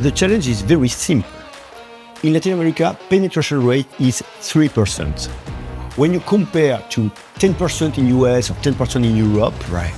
The challenge is very simple. In Latin America, penetration rate is 3%. When you compare to 10% in US or 10% in Europe, Right.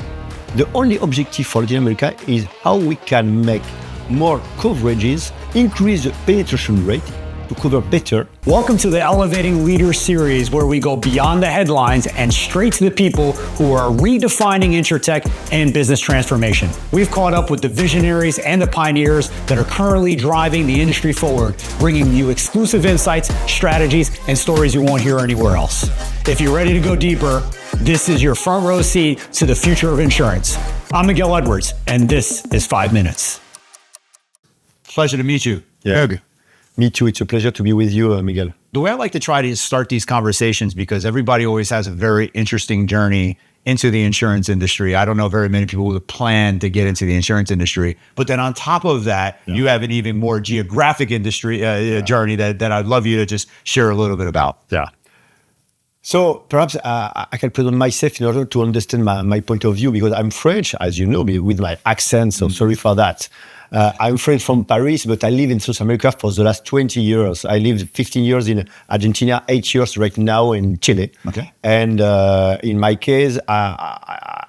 the only objective for Latin America is how we can make more coverages, increase the penetration rate to cover better. Welcome to the Elevating Leaders series, where we go beyond the headlines and straight to the people who are redefining insurtech and business transformation. We've caught up with the visionaries and the pioneers that are currently driving the industry forward, bringing you exclusive insights, strategies, and stories you won't hear anywhere else. If you're ready to go deeper, this is your front row seat to the future of insurance. I'm Miguel Edwards, and this is 5 Minutes. Pleasure to meet you. Yeah. Hug. Me too. It's a pleasure to be with you, Miguel. The way I like to try to start these conversations, because everybody always has a very interesting journey into the insurance industry. I don't know very many people who plan to get into the insurance industry. But then on top of that, you have an even more geographic industry journey that I'd love you to just share a little bit about. Yeah. So perhaps I can present myself in order to understand my point of view, because I'm French, as you know, with my accent, so sorry for that. I'm French from Paris, but I live in South America for the last 20 years. I lived 15 years in Argentina, 8 years right now in Chile. Okay. And in my case, I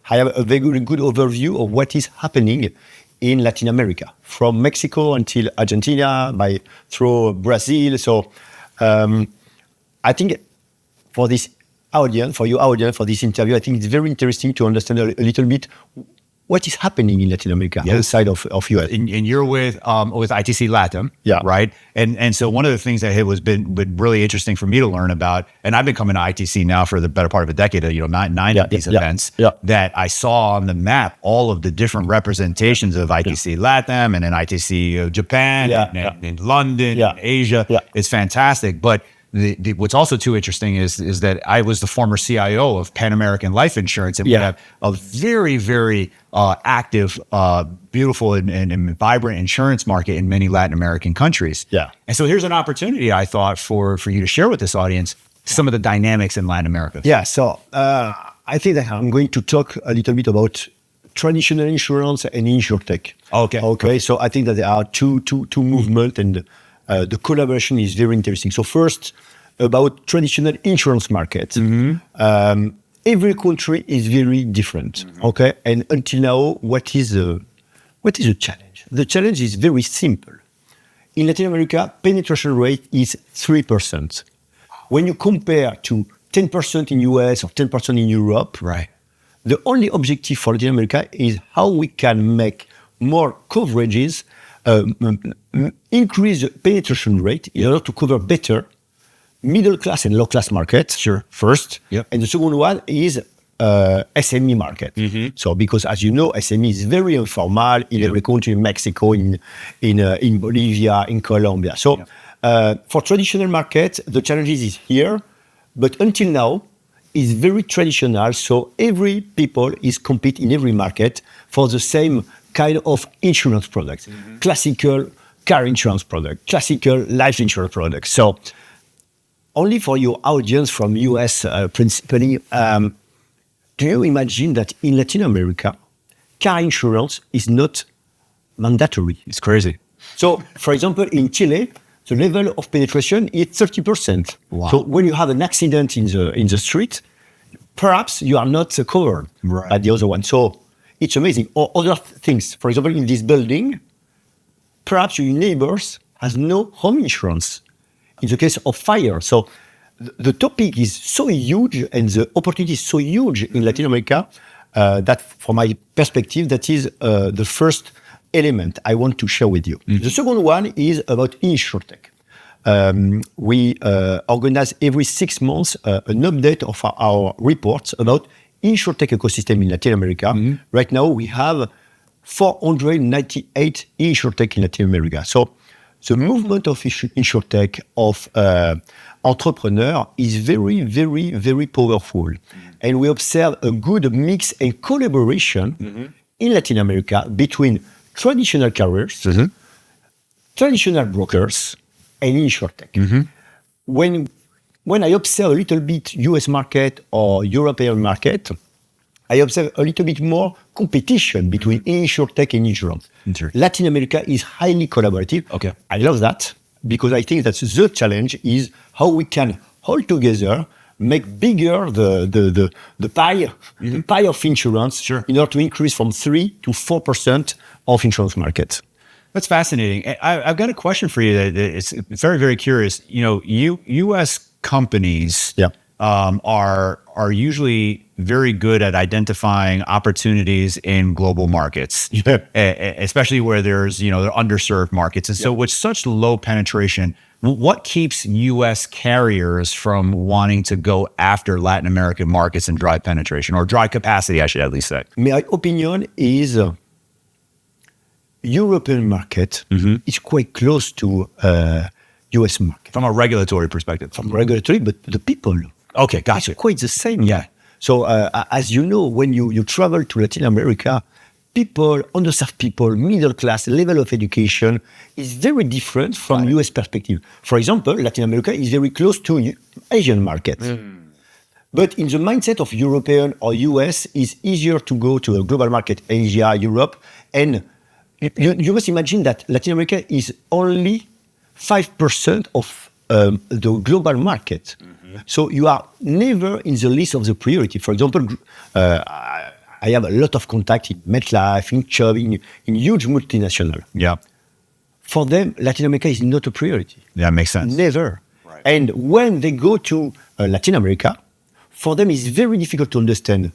have a very good overview of what is happening in Latin America, from Mexico until Argentina, through Brazil. So I think for this audience, for your audience, for this interview, I think it's very interesting to understand a little bit what is happening in Latin America outside of US. And you're with ITC Latam, Yeah. right? And so one of the things that has been really interesting for me to learn about, and I've been coming to ITC now for the better part of a decade, nine of these events, that I saw on the map all of the different representations of ITC Latam and then ITC Japan and London and Asia. Yeah. It's fantastic. But what's also too interesting is that I was the former CIO of Pan American Life Insurance, and we have a very, very active, beautiful, and vibrant insurance market in many Latin American countries. Yeah. And so here's an opportunity, I thought, for you to share with this audience some of the dynamics in Latin America. Yeah, so I think that I'm going to talk a little bit about traditional insurance and insurtech. Okay. So I think that there are two movements, and the collaboration is very interesting. So first, about traditional insurance markets. Every country is very different. Okay, and until now, what is the challenge? The challenge is very simple. In Latin America, penetration rate is 3%. When you compare to 10% in US or 10% in Europe, Right. the only objective for Latin America is how we can make more coverages, increase the penetration rate in order to cover better middle class and low class markets. Sure. First. Yep. And the second one is SME market. So because, as you know, SME is very informal in every country, in Mexico, in Bolivia, in Colombia. So for traditional markets, the challenges is here, but until now, it's very traditional. So every people is compete in every market for the same kind of insurance products, classical car insurance product, classical life insurance product. So only for your audience from US principally, do you imagine that in Latin America, car insurance is not mandatory? It's crazy. So, for example, in Chile, the level of penetration is 30%. Wow. So when you have an accident in the street, perhaps you are not covered by the other one. So it's amazing. Or other things, for example, in this building, perhaps your neighbors has no home insurance in the case of fire. So the topic is so huge and the opportunity is so huge in Latin America that, from my perspective, that is the first element I want to share with you. The second one is about insurtech. We organize every 6 months an update of our reports about insurtech ecosystem in Latin America. Right now, we have 498 insurtech in Latin America. So the movement of insurtech, of entrepreneur, is very, very, very powerful. And we observe a good mix and collaboration in Latin America between traditional carriers, traditional brokers, and insurtech. When I observe a little bit US market or European market, I observe a little bit more competition between insurtech and insurance. Latin America is highly collaborative. Okay. I love that because I think that the challenge is how we can hold together, make bigger the pie, the pie of insurance in order to increase from 3 to 4% of insurance market. That's fascinating. I've got a question for you that it's very, very curious. You know, U.S. companies are usually very good at identifying opportunities in global markets, especially where there's, you know, they're underserved markets. And so with such low penetration, what keeps U.S. carriers from wanting to go after Latin American markets and drive penetration or drive capacity, I should at least say? My opinion is European market is quite close to U.S. market. From a regulatory perspective. From regulatory, but the people. Okay, gotcha. It's quite the same. Yeah. So as you know, when you travel to Latin America, people, underserved people, middle class, level of education is very different from US perspective. For example, Latin America is very close to Asian market. But in the mindset of European or US, it's easier to go to a global market, Asia, Europe. And you must imagine that Latin America is only 5% of the global market. So you are never in the list of the priority. For example, I have a lot of contact in MetLife, in Chubb, in huge multinational. Yeah. For them, Latin America is not a priority. Yeah, makes sense. Never. Right. And when they go to Latin America, for them it's very difficult to understand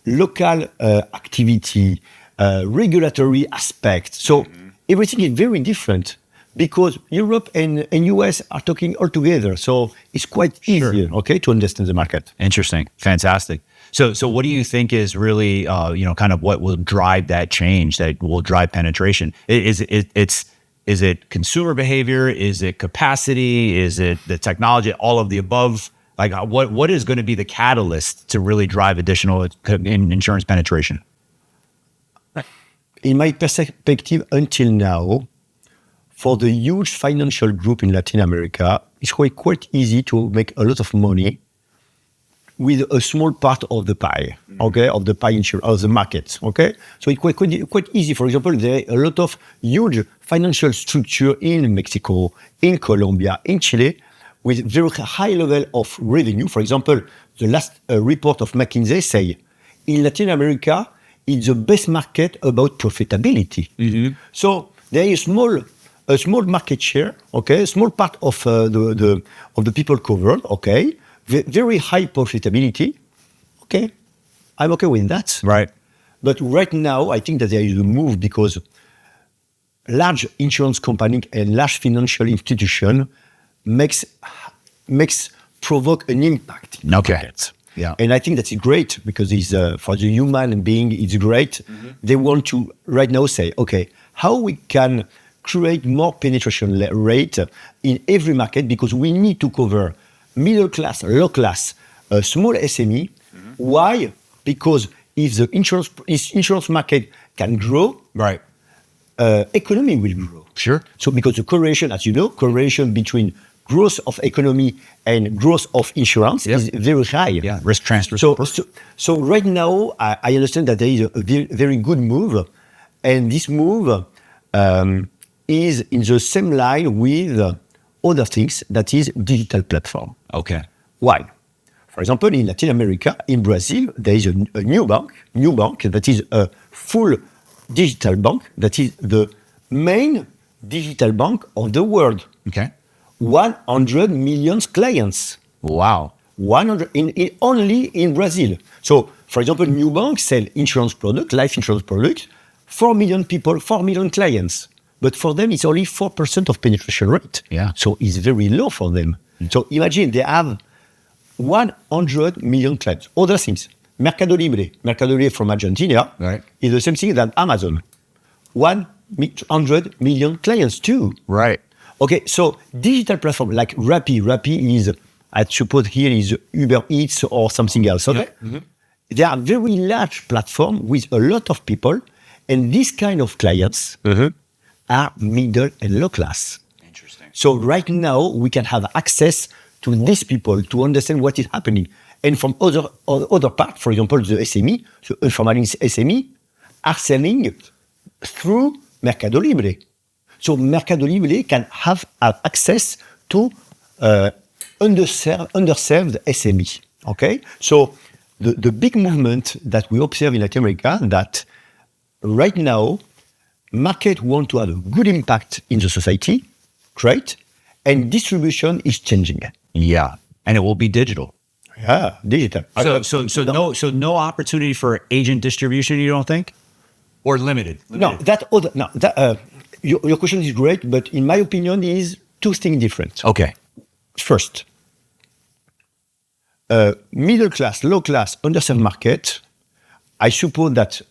local activity, regulatory aspect. So everything is very different because Europe and US are talking all together. So it's quite easier, to understand the market. Interesting. Fantastic. So what do you think is really, kind of what will drive that change, that will drive penetration? Is it consumer behavior? Is it capacity? Is it the technology? All of the above? Like what is going to be the catalyst to really drive additional insurance penetration? In my perspective, until now, for the huge financial group in Latin America, it's quite easy to make a lot of money with a small part of the pie, of the pie insurance, of the market, So it's quite easy. For example, there are a lot of huge financial structure in Mexico, in Colombia, in Chile, with very high level of revenue. For example, the last report of McKinsey say, in Latin America, it's the best market about profitability. So there is a small market share, a small part of the people covered, very high profitability, I'm okay with that. Right. But right now, I think that there is a move because large insurance company and large financial institution provoke an impact in the market. Yeah. And I think that's great because it's for the human being, it's great. They want to right now say, how we can create more penetration rate in every market because we need to cover middle class, low class, small SME. Why? Because if the insurance market can grow, right, economy will grow. Sure. So because the correlation, as you know, correlation between growth of economy and growth of insurance is very high. Yeah, risk transfer. So right now, I understand that there is a very good move, and this move is in the same line with other things, that is digital platform. Okay. Why? For example, in Latin America, in Brazil, there is a new bank that is a full digital bank, that is the main digital bank of the world. Okay. 100 million clients. Wow. 100 only in Brazil. So, for example, new bank sell insurance product, life insurance product, 4 million people, 4 million clients. But for them, it's only 4% of penetration rate. Yeah. So it's very low for them. So imagine they have 100 million clients. Other things, Mercado Libre from Argentina, is the same thing that Amazon. 100 million clients too. Right. Okay, so digital platform like Rappi is, I suppose here is Uber Eats or something else, okay? They are very large platform with a lot of people, and this kind of clients are middle and low class. Interesting. So right now, we can have access to these people to understand what is happening. And from other part, for example, the SME, the informal SME, are selling through Mercado Libre. So Mercado Libre can have access to underserved SME. Okay, so the big movement that we observe in Latin America, that right now market want to have a good impact in the society, great, and distribution is changing. Yeah, and it will be digital. Yeah, digital. So no opportunity for agent distribution, you don't think, or limited? Your question is great, but in my opinion, is two things different. Okay. First, middle class, low class, underserved market. I suppose that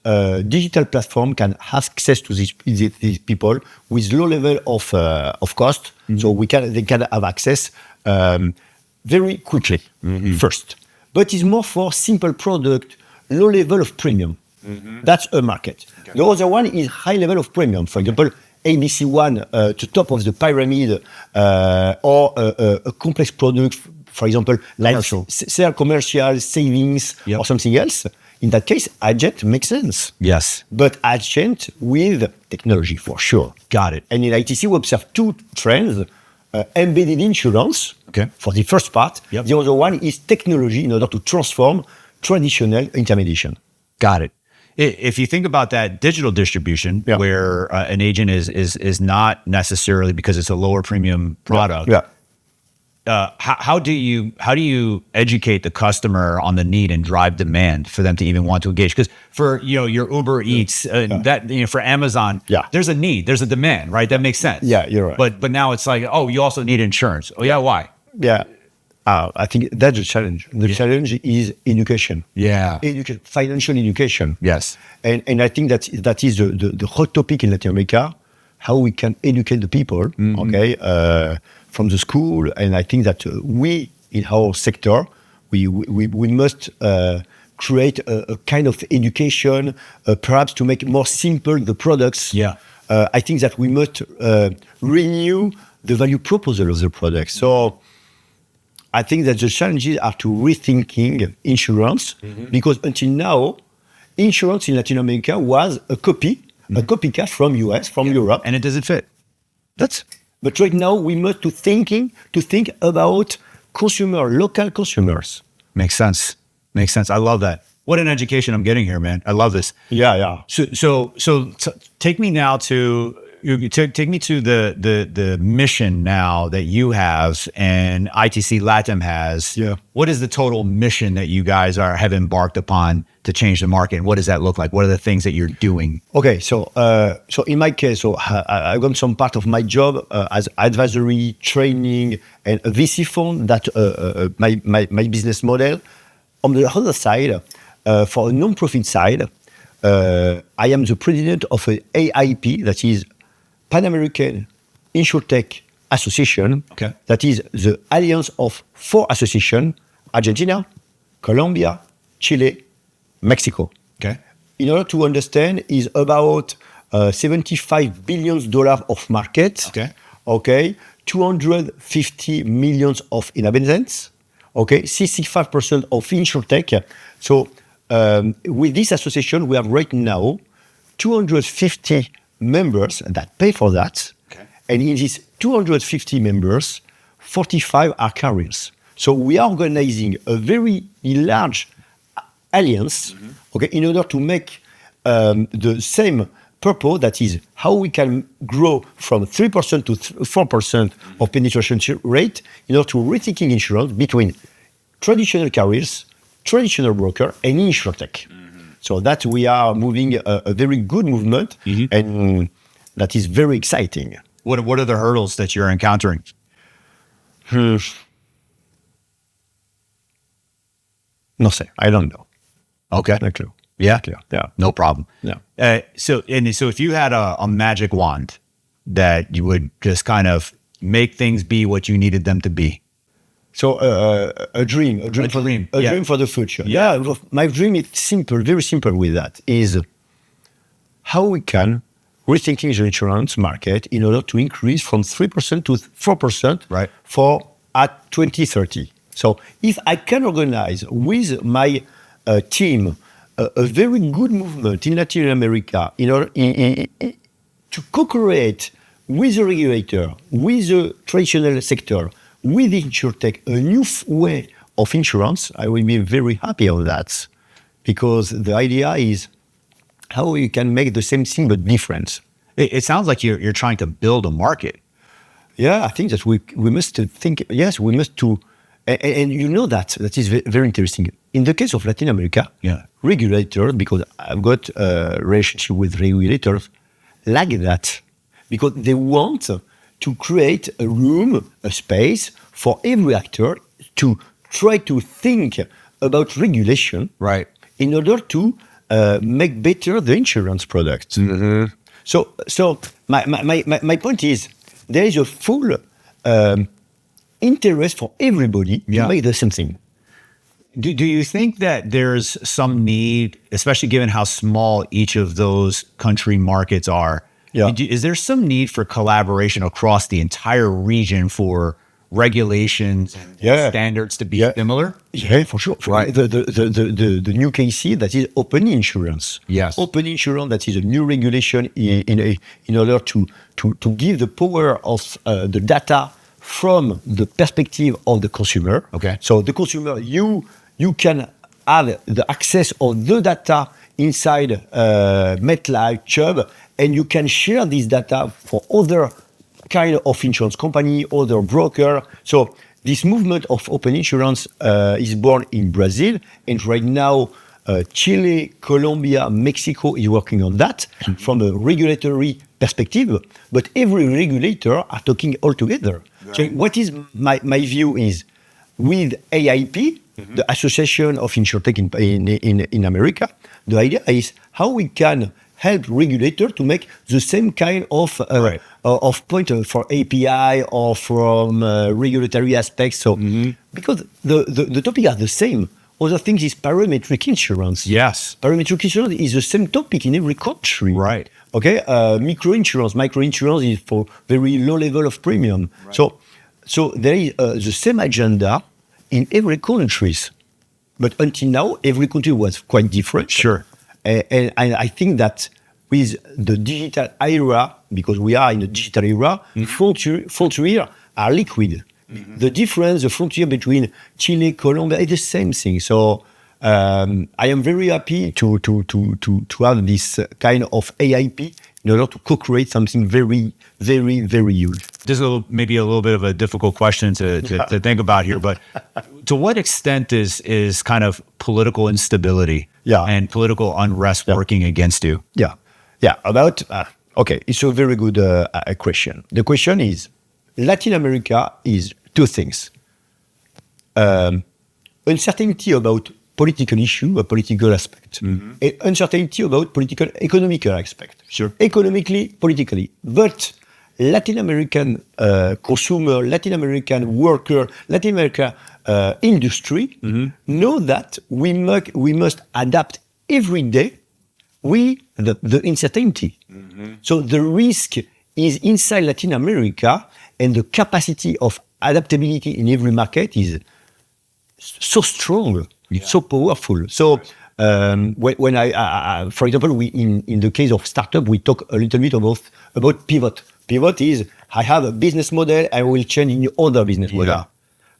digital platform can have access to these people with low level of cost, so they can have access very quickly. First, but it's more for simple product, low level of premium. That's a market. Okay. The other one is high level of premium. For example, ABC1 to top of the pyramid, or a complex product. For example, like commercial savings or something else. In that case, agent makes sense. Yes. But agent with technology for sure. Got it. And in ITC, we observe two trends. Embedded insurance for the first part. Yep. The other one is technology in order to transform traditional intermediation. Got it. If you think about that digital distribution, where an agent is not necessarily, because it's a lower premium product. How do you educate the customer on the need and drive demand for them to even want to engage? Because for your Uber Eats, for Amazon, there's a need, there's a demand, right? That makes sense. Yeah, you're right. But now it's like, oh, you also need insurance. Oh yeah, why? Yeah, I think that's the challenge. The challenge is education. Yeah, financial education. Yes, and I think that is the hot topic in Latin America. How we can educate the people. From the school, and I think that we, in our sector, we must create a kind of education, perhaps to make more simple the products. Yeah, I think that we must renew the value proposal of the product. So I think that the challenges are to rethinking insurance, because until now, insurance in Latin America was a copycat from US, from Europe, and it doesn't fit. But right now, we must to think about local consumers. Makes sense. I love that. What an education I'm getting here, man. I love this. Yeah. So take me now to the mission now that you have and ITC LATAM has. Yeah. What is the total mission that you guys have embarked upon to change the market? And what does that look like? What are the things that you're doing? Okay, so in my case, I've done some part of my job as advisory, training, and a VC fund. That my business model. On the other side, for a non-profit side, I am the president of an AIP, that is Pan American InsurTech Association. Okay. That is the alliance of 4 associations: Argentina, Colombia, Chile, Mexico. Okay. In order to understand, is about $75 billion of market. Okay. 250 million of inhabitants. Okay. 65% of InsurTech. So with this association, we have right now 250 members that pay for that. Okay. And in these 250 members, 45 are carriers. So we are organizing a very large alliance, in order to make the same purpose, that is how we can grow from 3% to 4% of penetration rate in order to rethinking insurance between traditional carriers, traditional broker, and InsurTech. So that we are moving a very good movement, and that is very exciting. What are the hurdles that you're encountering? No say, I don't know. Okay. Not clue. Yeah. Yeah. No problem. Yeah. So if you had a magic wand that you would just kind of make things be what you needed them to be. So a dream for the future. Yeah. My dream is simple, very simple with that, is how we can rethinking the insurance market in order to increase from 3% to 4% right. for at 2030. So if I can organize with my team a very good movement in Latin America in order to co-create with the regulator, with the traditional sector, with the InsurTech, a new way of insurance, I will be very happy on that. Because the idea is how you can make the same thing but different. It sounds like you're trying to build a market. Yeah, I think that we must think, yes, we must to, and you know that is very interesting. In the case of Latin America, regulators, because I've got a relationship with regulators, like that, because they want to create a room, a space for every actor to try to think about regulation, right, in order to make better the insurance products. Mm-hmm. So my point is, there is a full interest for everybody to make the same thing. Do you think that there's some need, especially given how small each of those country markets are, is there some need for collaboration across the entire region for regulations and standards to be similar? Yeah, for sure. Right. The new KC, that is open insurance. Yes. Open insurance, that is a new regulation in order to give the power of the data from the perspective of the consumer. Okay. So the consumer, you can have the access of the data inside MetLife, Chubb, and you can share this data for other kind of insurance company, other broker. So this movement of open insurance is born in Brazil, and right now Chile, Colombia, Mexico is working on that from a regulatory perspective. But every regulator are talking all together. Right. So what is my view is, with AIP, the Association of InsurTech in America, the idea is how we can help regulator to make the same kind of point for API or from regulatory aspects. So because the topic are the same. Other things is parametric insurance. Yes. Parametric insurance is the same topic in every country. Right. Okay. Microinsurance is for very low level of premium. Right. So there is the same agenda in every countries. But until now, every country was quite different. Sure. And I think that with the digital era, because we are in a digital era, frontier are liquid. The difference, the frontier between Chile, Colombia, is the same thing. So I am very happy to have this kind of AIP in order to co-create something very, very, very huge. This is maybe a little bit of a difficult question to think about here, but to what extent is kind of political instability and political unrest working against you? Yeah. About it's a very good question. The question is, Latin America is two things: uncertainty about political issue, a political aspect, and uncertainty about political economical aspect. Sure. Economically, politically, but Latin American consumer, Latin American worker, Latin American industry know that we must adapt every day with the uncertainty. So the risk is inside Latin America, and the capacity of adaptability in every market is so strong, so powerful. So when I for example, we in the case of startup, we talk a little bit about pivot. Pivot is, I have a business model, I will change in other business model.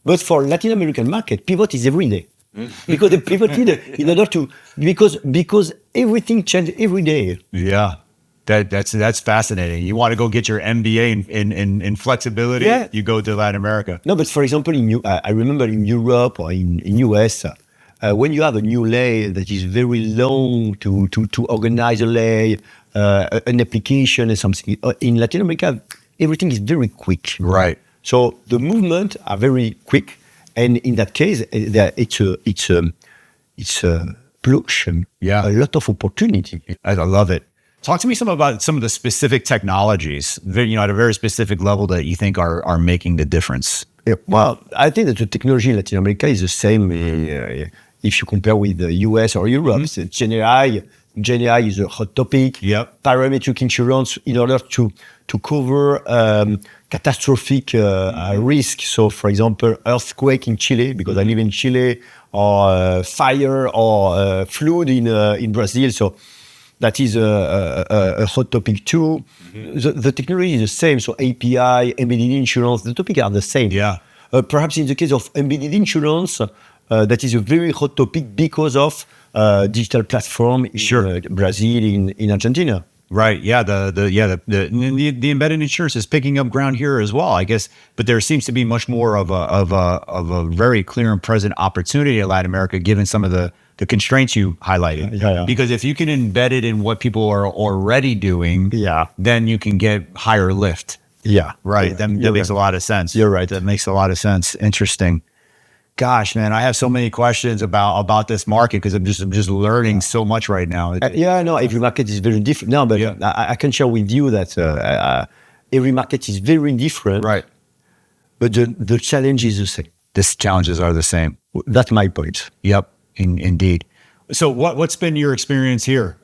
But for Latin American market, pivot is every day. Because they pivoted in order to, because everything changes every day. Yeah. That's fascinating. You want to go get your MBA in flexibility, you go to Latin America. No, but for example, I remember in Europe or in US, when you have a new lay that is very long to organize a lay, an application and something, in Latin America, everything is very quick. Right. So the movement are very quick, and in that case, it's a pollution. Yeah. A lot of opportunity. I love it. Talk to me about some of the specific technologies, at a very specific level that you think are making the difference. Yeah, well, I think that the technology in Latin America is the same if you compare with the US or Europe. It's GenAI, GenAI is a hot topic. Yep. Parametric insurance in order to cover catastrophic risk. So, for example, earthquake in Chile, because I live in Chile, or fire or flood in Brazil. So that is a hot topic too. The technology is the same. So API, embedded insurance, the topics are the same. Yeah. Perhaps in the case of embedded insurance, that is a very hot topic because of digital platform in Brazil, in Argentina. Right. Yeah. The embedded insurance is picking up ground here as well, I guess. But there seems to be much more of a very clear and present opportunity in Latin America, given some of the constraints you highlighted. Yeah. Because if you can embed it in what people are already doing, then you can get higher lift. Yeah. Right. That makes a lot of sense. You're right. That makes a lot of sense. Interesting. Gosh, man, I have so many questions about this market because I'm just learning so much right now. Every market is very different. No, but I can share with you that every market is very different. Right. But the challenge is the same. The challenges are the same. That's my point. Yep, indeed. So what's been your experience here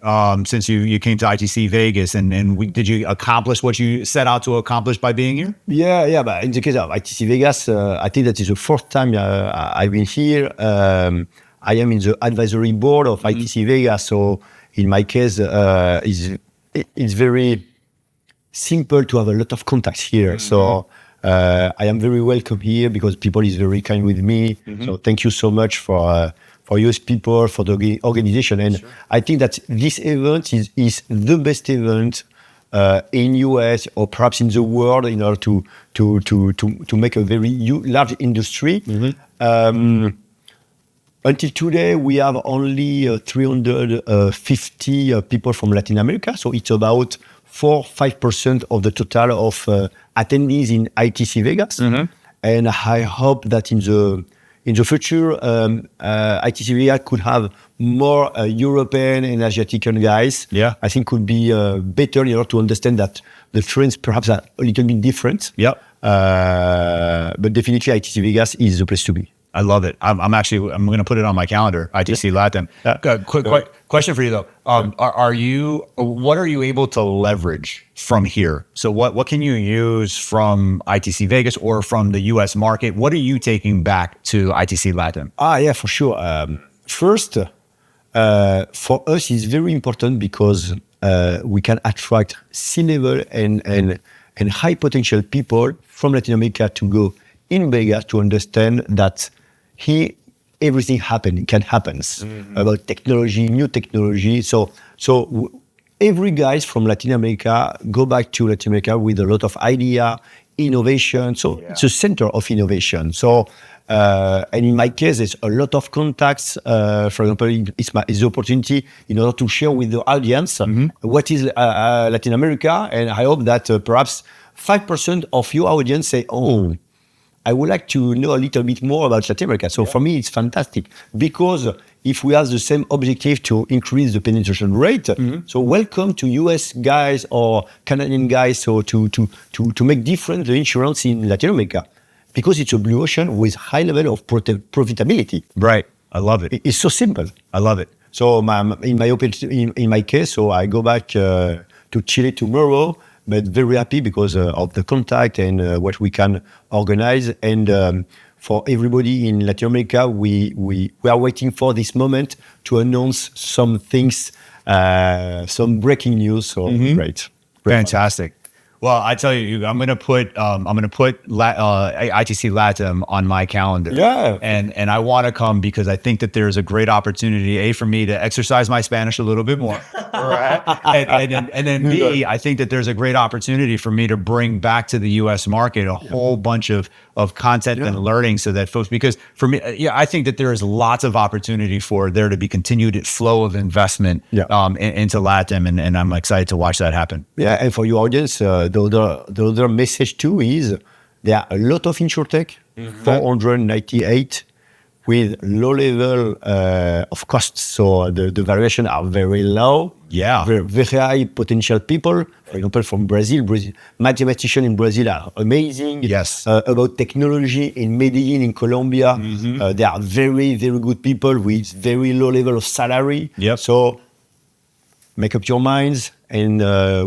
since you came to ITC Vegas, and did you accomplish what you set out to accomplish by being here? Yeah. But in the case of ITC Vegas, I think that is the fourth time I've been here. I am in the advisory board of ITC Vegas. So in my case, it's very simple to have a lot of contacts here. So I am very welcome here because people is very kind with me. So thank you so much for US people, for the organization. And I think that this event is the best event in US or perhaps in the world in order to make a very large industry. Until today, we have only 350 people from Latin America. So it's about 4-5% of the total of attendees in ITC Vegas. And I hope that in the future, ITC Vegas could have more European and Asiatic guys. Yeah. I think could be better in order to understand that the trends perhaps are a little bit different. Yep. But definitely ITC Vegas is the place to be. I love it. I'm going to put it on my calendar. ITC Latin. Quick question for you though. What are you able to leverage from here? So what can you use from ITC Vegas or from the US market? What are you taking back to ITC Latin? Yeah, for sure. First, for us, it's very important because we can attract C-level and high potential people from Latin America to go in Vegas to understand that here everything can happen about technology, new technology. So every guys from Latin America go back to Latin America with a lot of idea, innovation. So it's a center of innovation. So and in my case, there's a lot of contacts. For example, it's the opportunity in order to share with the audience what is Latin America, and I hope that perhaps 5% of your audience say, "Oh, I would like to know a little bit more about Latin America." So for me, it's fantastic because if we have the same objective to increase the penetration rate, so welcome to US guys or Canadian guys, so to make different the insurance in Latin America because it's a blue ocean with high level of profitability. Right. I love it. It's so simple. I love it. So in my case, so I go back to Chile tomorrow, but very happy because of the contact and what we can organize. And for everybody in Latin America, we are waiting for this moment to announce some things, some breaking news. So great. Fantastic. Well, I tell you, I'm gonna put ITC Latam on my calendar. Yeah. And I want to come because I think that there's a great opportunity, for me to exercise my Spanish a little bit more. Right. And then B, I think that there's a great opportunity for me to bring back to the US market a whole bunch of content and learning so that folks, because for me, I think that there is lots of opportunity for there to be continued flow of investment into Latam, and I'm excited to watch that happen. Yeah, and for your audience, the other message too is there are a lot of insurtech, 498 with low level of costs. So the variation are very low. Yeah. Very high potential people. For example, from Brazil, mathematicians in Brazil are amazing. Yes. About technology in Medellin, in Colombia, they are very, very good people with very low level of salary. Yep. So make up your minds, and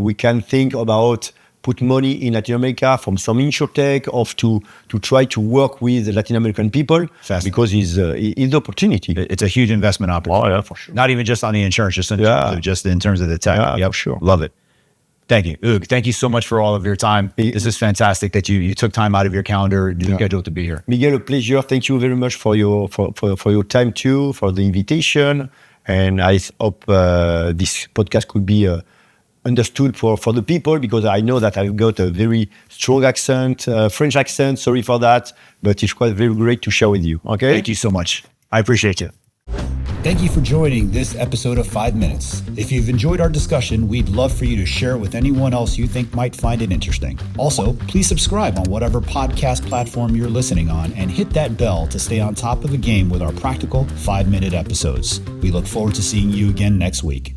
we can think about put money in Latin America from some insurtech of to try to work with the Latin American people because it's the opportunity. It's a huge investment opportunity. Oh, yeah, for sure. Not even just on the insurance, just in terms of the tech. Yeah, for sure. Love it. Thank you. Hugues, thank you so much for all of your time. This is fantastic that you took time out of your calendar schedule to be here. Miguel, a pleasure. Thank you very much for your time too, for the invitation. And I hope this podcast could be understood for the people, because I know that I've got a very strong accent, French accent. Sorry for that, but it's quite very great to share with you. Okay. Thank you so much. I appreciate you. Thank you for joining this episode of 5 Minutes. If you've enjoyed our discussion, we'd love for you to share it with anyone else you think might find it interesting. Also, please subscribe on whatever podcast platform you're listening on and hit that bell to stay on top of the game with our practical 5-minute episodes. We look forward to seeing you again next week.